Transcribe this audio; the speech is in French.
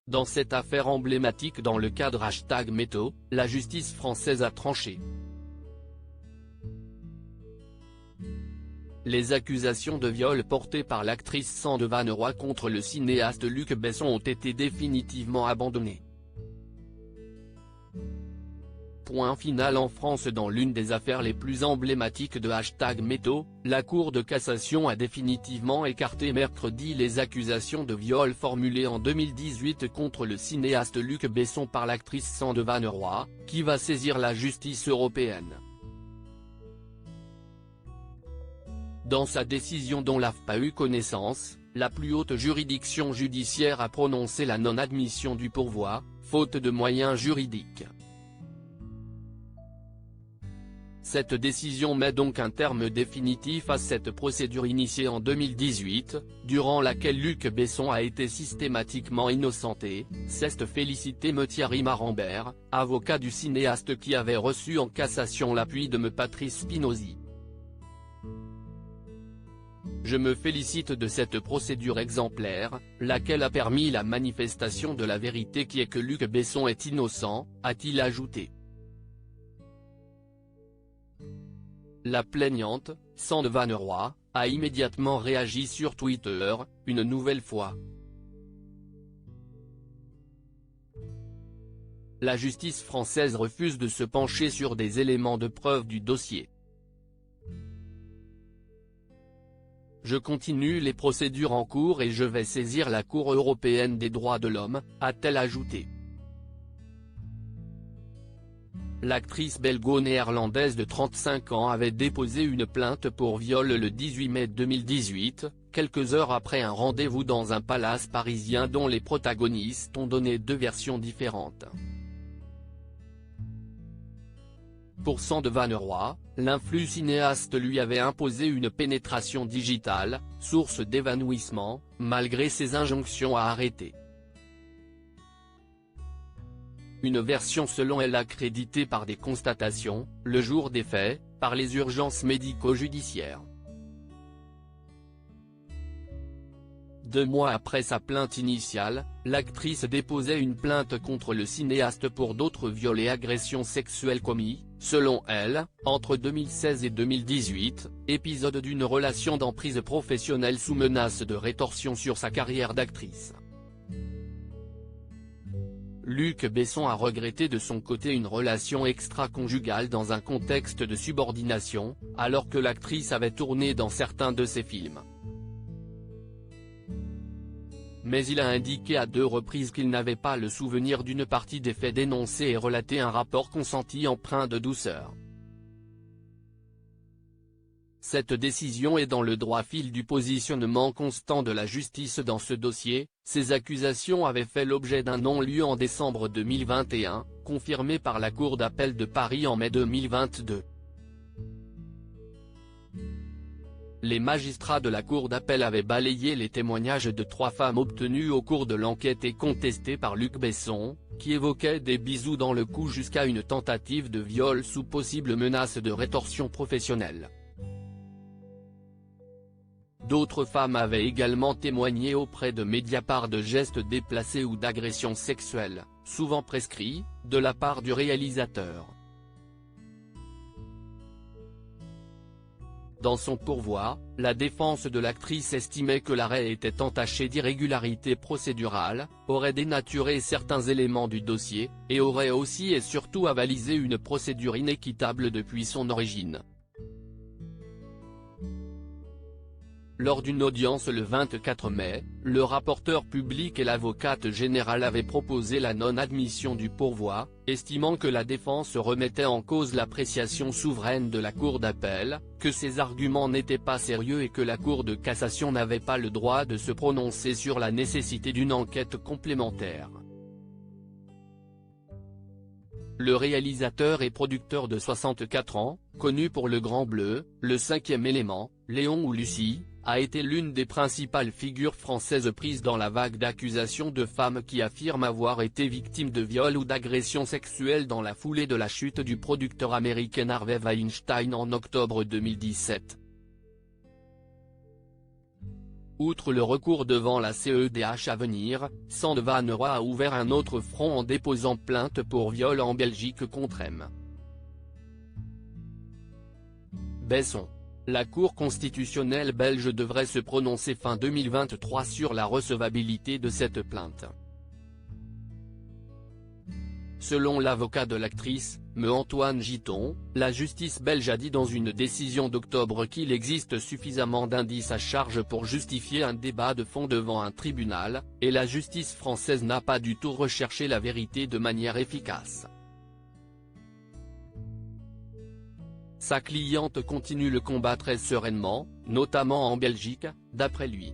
Dans cette affaire emblématique dans le cadre #MeToo, la justice française a tranché. Les accusations de viol portées par l'actrice Sande Vanneroy contre le cinéaste Luc Besson ont été définitivement abandonnées. Point final en France. Dans l'une des affaires les plus emblématiques de #MeToo, la Cour de cassation a définitivement écarté mercredi les accusations de viol formulées en 2018 contre le cinéaste Luc Besson par l'actrice Sande Vanneroy, qui va saisir la justice européenne. Dans sa décision dont l'AFP a eu connaissance, la plus haute juridiction judiciaire a prononcé la non-admission du pourvoi, faute de moyens juridiques. Cette décision met donc un terme définitif à cette procédure initiée en 2018, durant laquelle Luc Besson a été systématiquement innocenté, s'est félicité Thierry Marambert, avocat du cinéaste qui avait reçu en cassation l'appui de Patrice Spinozzi. Je me félicite de cette procédure exemplaire, laquelle a permis la manifestation de la vérité qui est que Luc Besson est innocent, a-t-il ajouté. La plaignante, Sande Vanneroy, a immédiatement réagi sur Twitter, une nouvelle fois. La justice française refuse de se pencher sur des éléments de preuve du dossier. Je continue les procédures en cours et je vais saisir la Cour européenne des droits de l'homme, a-t-elle ajouté. L'actrice belgo-néerlandaise de 35 ans avait déposé une plainte pour viol le 18 mai 2018, quelques heures après un rendez-vous dans un palace parisien dont les protagonistes ont donné deux versions différentes. Pour Sande Vanneroy, l'influ cinéaste lui avait imposé une pénétration digitale, source d'évanouissement, malgré ses injonctions à arrêter. Une version selon elle accréditée par des constatations, le jour des faits, par les urgences médico-judiciaires. 2 mois après sa plainte initiale, l'actrice déposait une plainte contre le cinéaste pour d'autres viols et agressions sexuelles commis, selon elle, entre 2016 et 2018, épisode d'une relation d'emprise professionnelle sous menace de rétorsion sur sa carrière d'actrice. Luc Besson a regretté de son côté une relation extra-conjugale dans un contexte de subordination, alors que l'actrice avait tourné dans certains de ses films. Mais il a indiqué à 2 reprises qu'il n'avait pas le souvenir d'une partie des faits dénoncés et relaté un rapport consenti empreint de douceur. Cette décision est dans le droit fil du positionnement constant de la justice dans ce dossier. Ces accusations avaient fait l'objet d'un non-lieu en décembre 2021, confirmé par la Cour d'appel de Paris en mai 2022. Les magistrats de la Cour d'appel avaient balayé les témoignages de 3 femmes obtenus au cours de l'enquête et contestés par Luc Besson, qui évoquaient des bisous dans le cou jusqu'à une tentative de viol sous possible menace de rétorsion professionnelle. D'autres femmes avaient également témoigné auprès de Mediapart de gestes déplacés ou d'agressions sexuelles, souvent prescrits, de la part du réalisateur. Dans son pourvoi, la défense de l'actrice estimait que l'arrêt était entaché d'irrégularités procédurales, aurait dénaturé certains éléments du dossier, et aurait aussi et surtout avalisé une procédure inéquitable depuis son origine. Lors d'une audience le 24 mai, le rapporteur public et l'avocate générale avaient proposé la non-admission du pourvoi, estimant que la défense remettait en cause l'appréciation souveraine de la Cour d'appel, que ces arguments n'étaient pas sérieux et que la Cour de cassation n'avait pas le droit de se prononcer sur la nécessité d'une enquête complémentaire. Le réalisateur et producteur de 64 ans, connu pour Le Grand Bleu, Le Cinquième Élément, Léon ou Lucie, a été l'une des principales figures françaises prises dans la vague d'accusations de femmes qui affirment avoir été victimes de viols ou d'agressions sexuelles dans la foulée de la chute du producteur américain Harvey Weinstein en octobre 2017. Outre le recours devant la CEDH à venir, Sandvanera a ouvert un autre front en déposant plainte pour viol en Belgique contre M. Besson. La Cour constitutionnelle belge devrait se prononcer fin 2023 sur la recevabilité de cette plainte. Selon l'avocat de l'actrice, Me Antoine Giton, la justice belge a dit dans une décision d'octobre qu'il existe suffisamment d'indices à charge pour justifier un débat de fond devant un tribunal, et la justice française n'a pas du tout recherché la vérité de manière efficace. Sa cliente continue le combat très sereinement, notamment en Belgique, d'après lui.